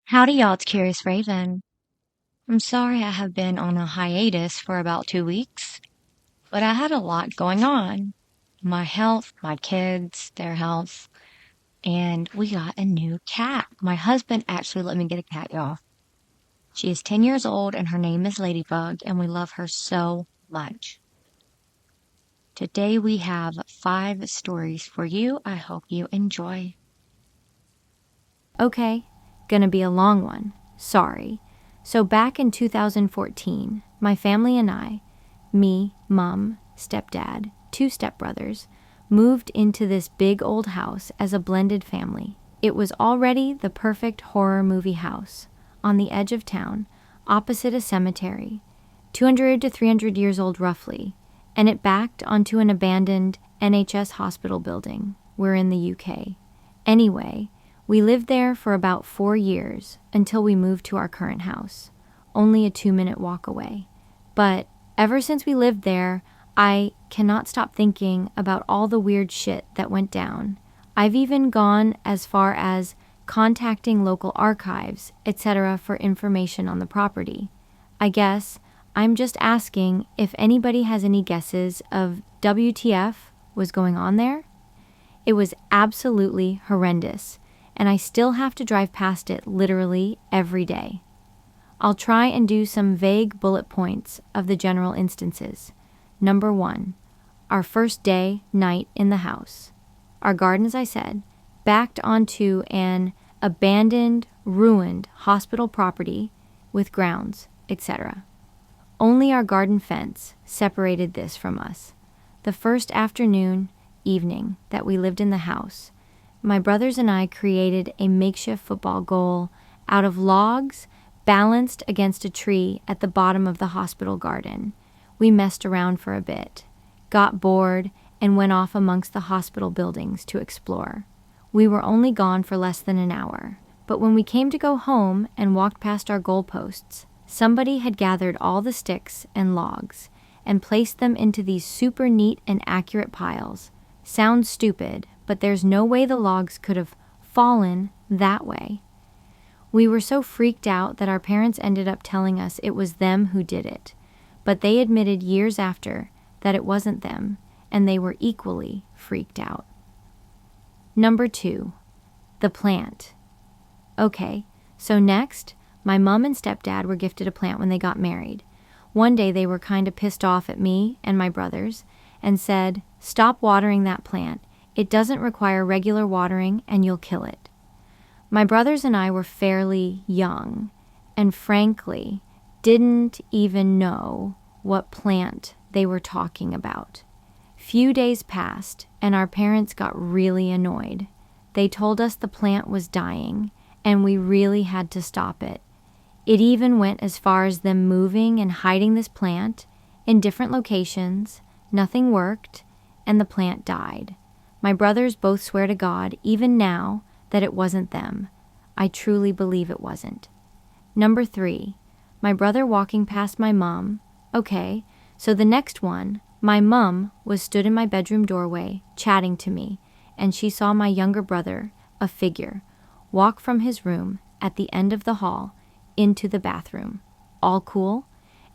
Howdy, y'all. It's Curious Raven. I'm sorry I have been on a hiatus for about 2 weeks, but I had a lot going on. My health, my kids, their health, and we got a new cat. My husband actually let me get a cat, y'all. She is 10 years old and her name is Ladybug, and we love her so much. Today we have 5 stories for you. I hope you enjoy. Okay, gonna be a long one. Sorry. So back in 2014, my family and I, me, mom, stepdad, 2 stepbrothers, moved into this big old house as a blended family. It was already the perfect horror movie house, on the edge of town, opposite a cemetery, 200 to 300 years old roughly, and it backed onto an abandoned NHS hospital building. We're in the UK. Anyway, we lived there for about 4 years until we moved to our current house, only a 2-minute walk away. But ever since we lived there, I cannot stop thinking about all the weird shit that went down. I've even gone as far as contacting local archives, etc. for information on the property. I guess I'm just asking if anybody has any guesses of WTF was going on there? It was absolutely horrendous, and I still have to drive past it literally every day. I'll try and do some vague bullet points of the general instances. Number 1, our first night in the house. Our garden, as I said, backed onto an abandoned, ruined hospital property with grounds, etc. Only our garden fence separated this from us. The first evening that we lived in the house, my brothers and I created a makeshift football goal out of logs balanced against a tree at the bottom of the hospital garden. We messed around for a bit, got bored, and went off amongst the hospital buildings to explore. We were only gone for less than an hour, but when we came to go home and walked past our goalposts, somebody had gathered all the sticks and logs and placed them into these super neat and accurate piles. Sounds stupid, but there's no way the logs could have fallen that way. We were so freaked out that our parents ended up telling us it was them who did it, but they admitted years after that it wasn't them, and they were equally freaked out. Number 2, the plant. Okay, so next, my mom and stepdad were gifted a plant when they got married. One day they were kind of pissed off at me and my brothers and said, "Stop watering that plant. It doesn't require regular watering and you'll kill it." My brothers and I were fairly young and frankly didn't even know what plant they were talking about. Few days passed and our parents got really annoyed. They told us the plant was dying and we really had to stop it. It even went as far as them moving and hiding this plant in different locations. Nothing worked and the plant died. My brothers both swear to God, even now, that it wasn't them. I truly believe it wasn't. Number 3, my brother walking past my mom. Okay, so the next one, my mom was stood in my bedroom doorway chatting to me, and she saw my younger brother, a figure, walk from his room at the end of the hall into the bathroom. All cool?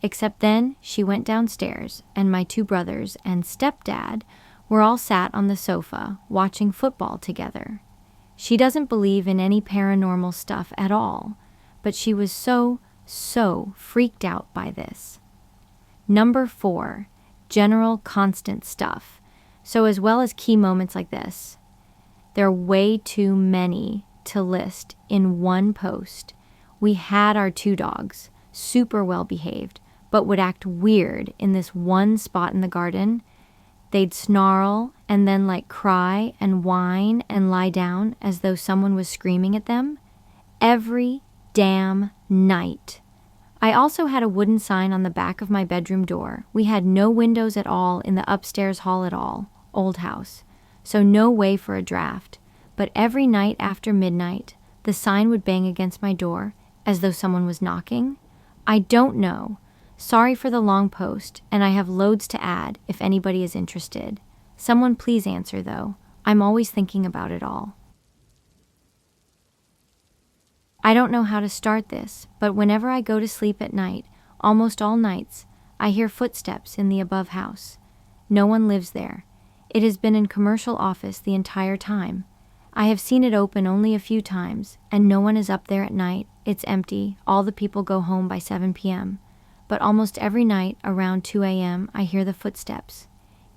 Except then she went downstairs, and my 2 brothers and stepdad were all sat on the sofa watching football together. She doesn't believe in any paranormal stuff at all, but she was so freaked out by this. Number 4, general constant stuff. So as well as key moments like this, there are way too many to list in one post. We had our 2 dogs, super well behaved, but would act weird in this one spot in the garden. They'd snarl and then cry and whine and lie down as though someone was screaming at them every damn night. I also had a wooden sign on the back of my bedroom door. We had no windows at all in the upstairs hall at all, old house, so no way for a draft. But every night after midnight, the sign would bang against my door as though someone was knocking. I don't know. Sorry for the long post, and I have loads to add if anybody is interested. Someone please answer, though. I'm always thinking about it all. I don't know how to start this, but whenever I go to sleep at night, almost all nights, I hear footsteps in the above house. No one lives there. It has been in commercial office the entire time. I have seen it open only a few times, and no one is up there at night. It's empty. All the people go home by 7 p.m. But almost every night, around 2 a.m., I hear the footsteps.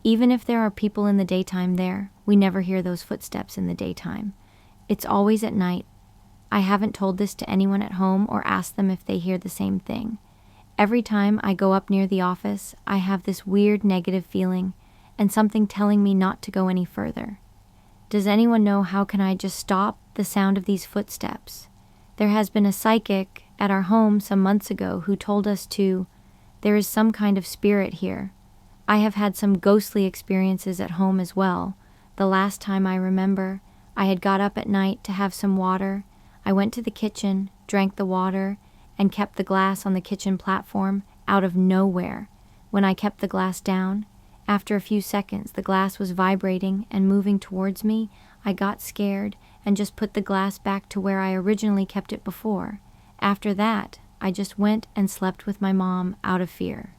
Even if there are people in the daytime there, we never hear those footsteps in the daytime. It's always at night. I haven't told this to anyone at home or asked them if they hear the same thing. Every time I go up near the office, I have this weird negative feeling and something telling me not to go any further. Does anyone know how can I just stop the sound of these footsteps? There has been a psychic at our home some months ago who told us there is some kind of spirit here. I have had some ghostly experiences at home as well. The last time I remember, I had got up at night to have some water. I went to the kitchen, drank the water, and kept the glass on the kitchen platform out of nowhere. When I kept the glass down, after a few seconds the glass was vibrating and moving towards me. I got scared and just put the glass back to where I originally kept it before. After that, I just went and slept with my mom out of fear.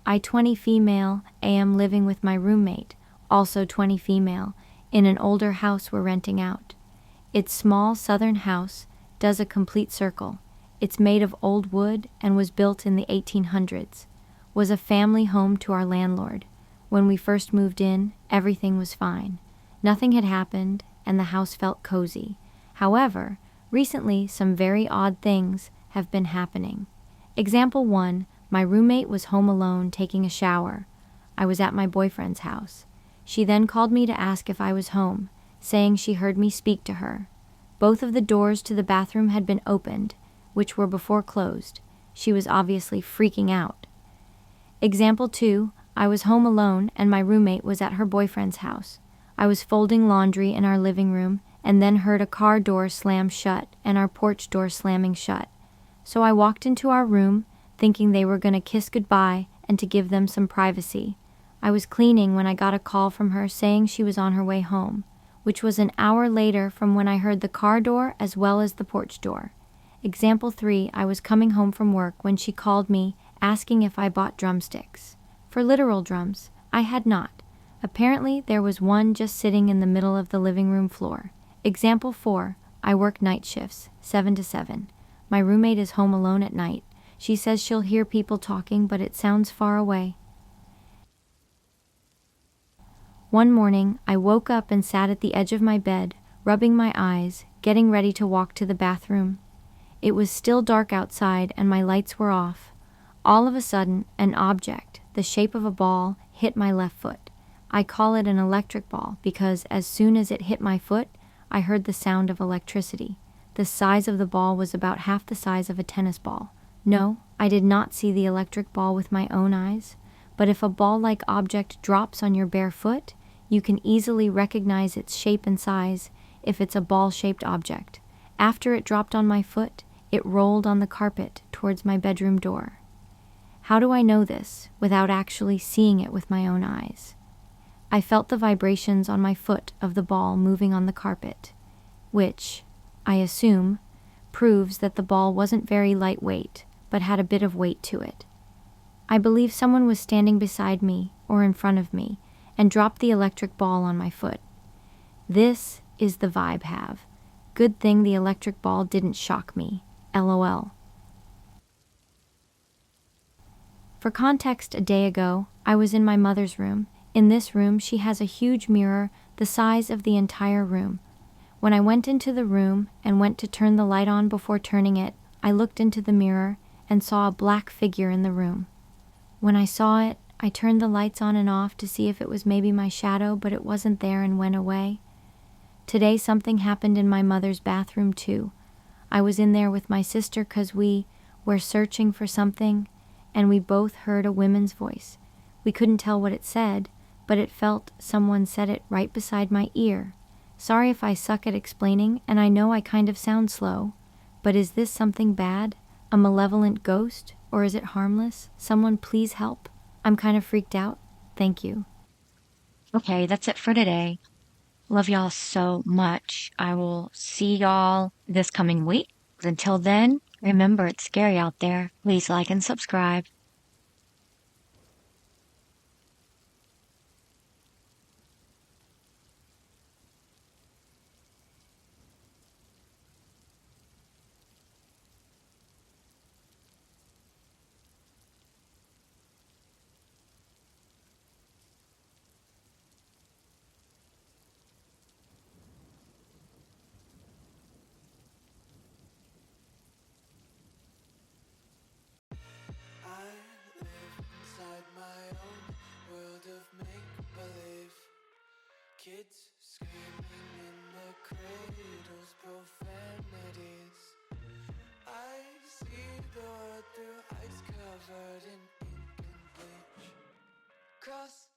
I, 20 female, am living with my roommate, also 20 female, in an older house we're renting out. Its small southern house does a complete circle. It's made of old wood and was built in the 1800s. Was a family home to our landlord. When we first moved in, everything was fine. Nothing had happened, and the house felt cozy. However, recently some very odd things have been happening. Example 1, my roommate was home alone taking a shower. I was at my boyfriend's house. She then called me to ask if I was home, saying she heard me speak to her. Both of the doors to the bathroom had been opened, which were before closed. She was obviously freaking out. Example 2, I was home alone and my roommate was at her boyfriend's house. I was folding laundry in our living room and then heard a car door slam shut and our porch door slamming shut. So I walked into our room thinking they were going to kiss goodbye and to give them some privacy. I was cleaning when I got a call from her saying she was on her way home, which was an hour later from when I heard the car door as well as the porch door. Example 3, I was coming home from work when she called me asking if I bought drumsticks. For literal drums, I had not. Apparently, there was one just sitting in the middle of the living room floor. Example 4, I work night shifts, 7 to 7. My roommate is home alone at night. She says she'll hear people talking, but it sounds far away. One morning, I woke up and sat at the edge of my bed, rubbing my eyes, getting ready to walk to the bathroom. It was still dark outside and my lights were off. All of a sudden, an object, the shape of a ball, hit my left foot. I call it an electric ball because as soon as it hit my foot, I heard the sound of electricity. The size of the ball was about half the size of a tennis ball. No, I did not see the electric ball with my own eyes, but if a ball-like object drops on your bare foot, you can easily recognize its shape and size if it's a ball-shaped object. After it dropped on my foot, it rolled on the carpet towards my bedroom door. How do I know this without actually seeing it with my own eyes? I felt the vibrations on my foot of the ball moving on the carpet, which, I assume, proves that the ball wasn't very lightweight, but had a bit of weight to it. I believe someone was standing beside me or in front of me and dropped the electric ball on my foot. This is the vibe have. Good thing the electric ball didn't shock me. LOL. For context, a day ago, I was in my mother's room. In this room, she has a huge mirror the size of the entire room. When I went into the room and went to turn the light on before turning it, I looked into the mirror and saw a black figure in the room. When I saw it, I turned the lights on and off to see if it was maybe my shadow, but it wasn't there and went away. Today, something happened in my mother's bathroom too. I was in there with my sister because we were searching for something, and we both heard a woman's voice. We couldn't tell what it said, but it felt someone said it right beside my ear. Sorry if I suck at explaining, and I know I kind of sound slow, but is this something bad? A malevolent ghost? Or is it harmless? Someone please help. I'm kind of freaked out. Thank you. Okay, that's it for today. Love y'all so much. I will see y'all this coming week. Until then, remember it's scary out there. Please like and subscribe. I live inside my own world of make-believe. Kids screaming in the cradles, profanities. I see the world through ice covered in ink and bleach. Cross